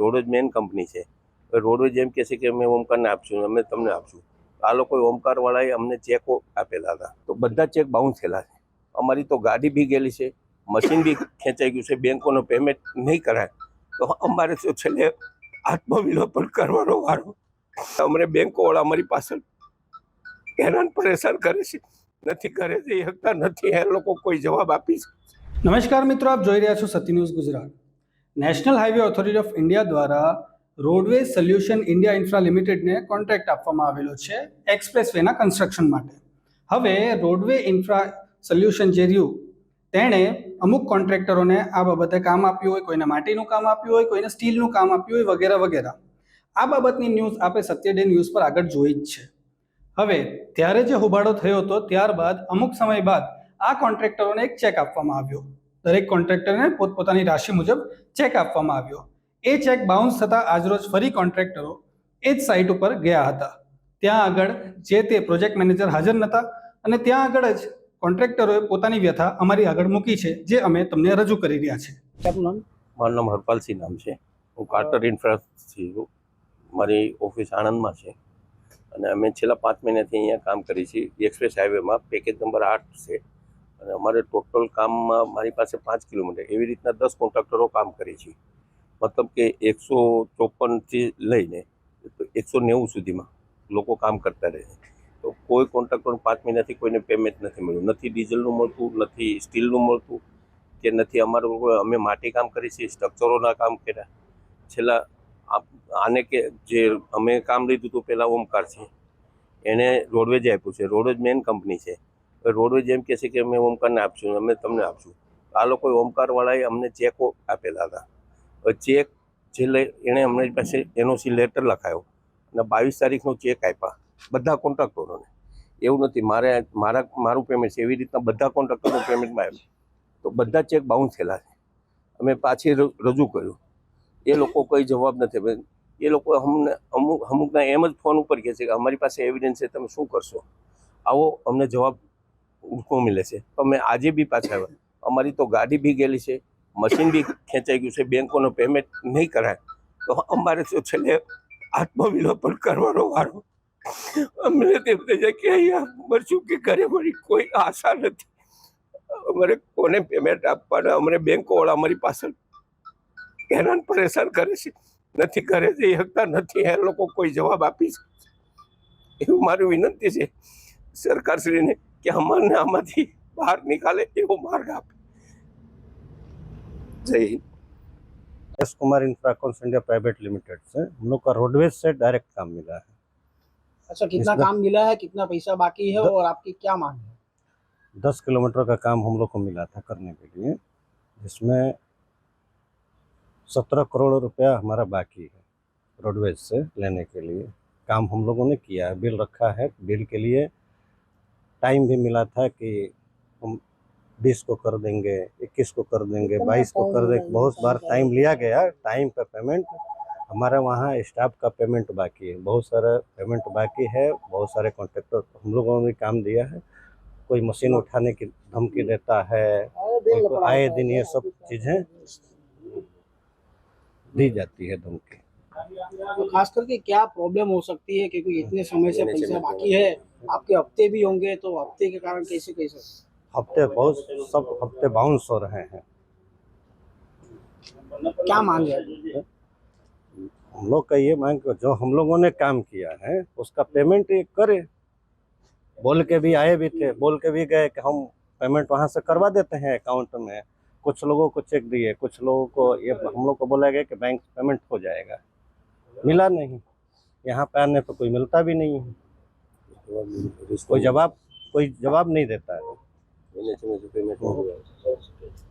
Roadways main company છે. Roadways એમ કહે છે કે અમે ઓમકારને આપશું, અમે તમને આપશું. આ લોકોએ ઓમકારવાળાએ અમને ચેકો આપેલા હતા, તો બધા ચેક બાઉન્સ થયેલા છે. અમારી તો ગાડી બી ગયેલી છે, મશીન બી ખેંચાઈ ગયું છે. બેંકોનો પેમેન્ટ નહીં કરાય તો અમારે તો છેલ્લે આત્મવિલોપન કરવાનો વારો. અમને બેંકોવાળા અમારી પાછળ હેરાન પરેશાન કરે છે, નથી ઘરે જઈ શકતા, નથી એ લોકો કોઈ જવાબ આપી છે. નમસ્કાર મિત્રો, આપ જોઈ રહ્યા છો Satya news Gujarat. National highway authority of India દ્વારા રોડવેઝ સોલ્યુશન ઇન્ડિયા ઇન્ફ્રા લિમિટેડને કોન્ટ્રાક્ટ આપવામાં આવેલો છે એક્સપ્રેસ વેના કન્સ્ટ્રક્શન માટે. હવે રોડવે ઇન્ફ્રા સોલ્યુશન જે રહ્યું તેણે અમુક કોન્ટ્રાક્ટરોને આ બાબતે કામ આપ્યું હોય, કોઈને માટીનું કામ આપ્યું હોય, કોઈને સ્ટીલનું કામ આપ્યું હોય, વગેરે વગેરે. આ બાબતની ન્યૂઝ આપણે સત્ય ડે ન્યૂઝ પર આગળ જોઈ જ છે. હવે ત્યારે જે હોબાળો થયો હતો ત્યારબાદ અમુક સમય બાદ આ કોન્ટ્રાક્ટરોને એક ચેક આપવામાં આવ્યો. દરેક કોન્ટ્રાક્ટરને પોતપોતાની રાશિ મુજબ ચેક આપવામાં આવ્યો. એ ચેક બાઉન્સ થતાં આજરોજ ફરી કોન્ટ્રાક્ટરો એ જ સાઇટ ઉપર ગયા હતા. ત્યાં આગળ જે તે પ્રોજેક્ટ મેનેજર હાજર નહોતા અને ત્યાં આગળ જ કોન્ટ્રાક્ટરોએ પોતાની વ્યથા અમારી આગળ મૂકી છે, જે અમે તમને રજૂ કરી રહ્યા છે. મારું નામ હરપાલસિંહ નામ છે. હું કાર્ટર ઇન્ફ્રા છું. મારી ઓફિસ આણંદમાં છે અને અમે છેલ્લા 5 મહિનાથી અહીંયા કામ કરીએ છીએ. એક્સપ્રેસ હાઈવેમાં પેકેજ નંબર 8 છે અને અમારે ટોટલ કામમાં મારી પાસે 5 કિલોમીટર એવી રીતના 10 કોન્ટ્રાક્ટરો કામ કરે છે. મતલબ કે 154થી લઈને 190 સુધીમાં લોકો કામ કરતા રહે છે. તો કોઈ કોન્ટ્રાક્ટરને 5 મહિનાથી કોઈને પેમેન્ટ નથી મળ્યું, નથી ડીઝલનું મળતું, નથી સ્ટીલનું મળતું, કે નથી અમારું. અમે માટી કામ કરીએ છીએ, સ્ટ્રક્ચરોના કામ કર્યા. છેલ્લા આને કે જે અમે કામ લીધું હતું પહેલાં ઓમકાર છે, એને રોડવેજે આપ્યું છે. રોડવેજ મેન કંપની છે. રોડવેજ એમ કહે છે કે અમે ઓમકારને આપશું, અમે તમને આપશું. આ લોકોએ ઓમકારવાળાએ અમને ચેકો આપેલા હતા. ચેક જે લઈ એણે અમારી પાસે એનઓસી લેટર લખાયો અને 22 તારીખનો ચેક આપ્યા બધા કોન્ટ્રાક્ટરોને. એવું નથી મારું પેમેન્ટ છે, એવી રીતના બધા કોન્ટ્રાક્ટરનું પેમેન્ટમાં આવ્યું. તો બધા ચેક બાઉન્સ થયેલા છે. અમે પાછી રજૂ કર્યું, એ લોકો કોઈ જવાબ નથી. એ લોકો અમને અમુકના એમ જ ફોન ઉપર કહે છે કે અમારી પાસે એવિડન્સ છે, તમે શું કરશો, આવો અમને જવાબ મળે છે. તો અમે આજે બી પાછા આવ્યા. અમારી તો ગાડી બી ગયેલી છે, મશીન બી ખેંચાઈ ગયું છે. બેંકોનો પેમેન્ટ નહીં કરાય તો અમારે તો છેલ્લે આત્મવિલોપન કરવાનો વારો. અમને તેમ થઈ જાય કે અહીંયા મરશું કે ઘરે મળી કોઈ આશા નથી. અમારે કોને પેમેન્ટ આપવાના, અમને બેંકોવાળા અમારી પાછળ હેરાન પરેશાન કરે છે, નથી ઘરે જઈ શકતા, નથી એ લોકો કોઈ જવાબ આપી છે. એવું મારી વિનંતી છે સરકારશ્રીને કે અમને આમાંથી બહાર નિકાલે એવો માર્ગ આપે. जय हिंद। S Kumar Infracons India private limited से हम लोग का रोडवेज से डायरेक्ट काम मिला है। अच्छा, कितना काम मिला है, कितना पैसा बाकी है और आपकी क्या मांग है? 10 किलोमीटर का काम हम लोग को मिला था करने के लिए, जिसमें 17 करोड़ रुपया हमारा बाकी है रोडवेज से लेने के लिए। काम हम लोगों ने किया है, बिल रखा है। बिल के लिए टाइम भी मिला था कि हम 20 को कर देंगे, 21 को कर देंगे, 22 को कर देंगे। बहुत बार टाइम लिया गया। टाइम पे पेमेंट हमारे वहाँ स्टाफ का पेमेंट बाकी है, बहुत सारा पेमेंट बाकी है। बहुत सारे कॉन्ट्रैक्टर हम लोगों ने काम दिया है। कोई मशीन उठाने की धमकी देता है, कोई आए दिन ये सब चीज़ें दी जाती है धमकी। तो खास करके क्या प्रॉब्लम हो सकती है, क्योंकि इतने समय से पैसा बाकी है, आपके हफ्ते भी होंगे, तो हफ्ते के कारण कैसे हफ्ते बहुत सब हफ्ते बाउंस हो रहे हैं। क्या मांग है? हम लोग का ये मांग जो हम लोगों ने काम किया है उसका पेमेंट ये करे। बोल के भी आए भी थे, बोल के भी गए कि हम पेमेंट वहाँ से करवा देते हैं अकाउंट में। कुछ लोगों को चेक दिए, कुछ लोगों को ये हम लोग को बोला गया कि बैंक पेमेंट हो जाएगा, मिला नहीं। यहाँ पे आने पर कोई मिलता भी नहीं है, कोई जवाब नहीं देता है।